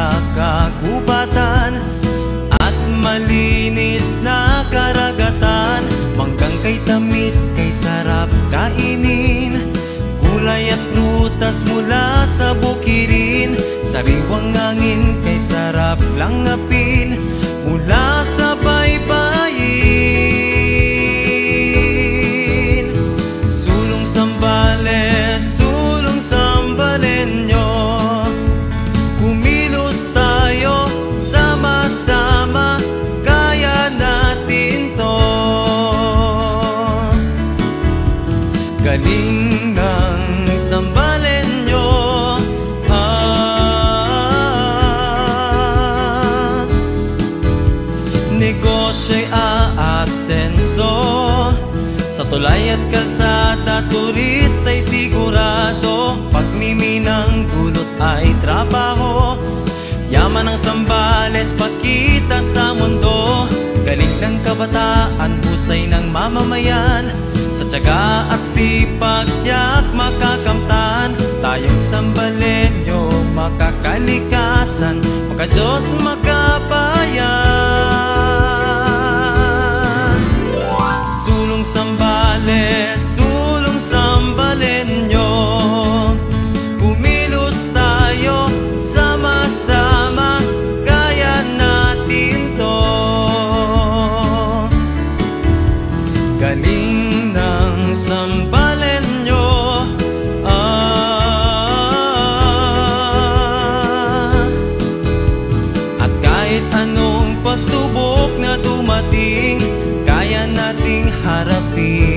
sa kagubatan at malinis na karagatan. Manggang kay tamis, kay sarap kainin, gulay at prutas mula sa bukirin. Sariwang hangin, kay sarap langapin mula sa baybayin. Sulong Zambales, sulong Zambalenyo, kumilos tayo sama-sama, kaya natin to. Galing ng Zambalenyo, negosyo'y aasenso, sa tulay at kalsada turista'y sigurado. Pagmiminang gulot ay trabaho, yaman ng Zambales pakita sa mundo. Galing ng kabataan, husay ng mamamayan, sa tiyaga at sipag tiyak makakamtan. Tayong Zambalenyo, makakalikasan, maka-Diyos makabayan. Sulong Zambales, sulong Zambalenyo, kumilos tayo sama-sama, kaya natin to. Galing ng Zambalenyo, at kahit anong pagsubok na dumating, kaya nating harapin.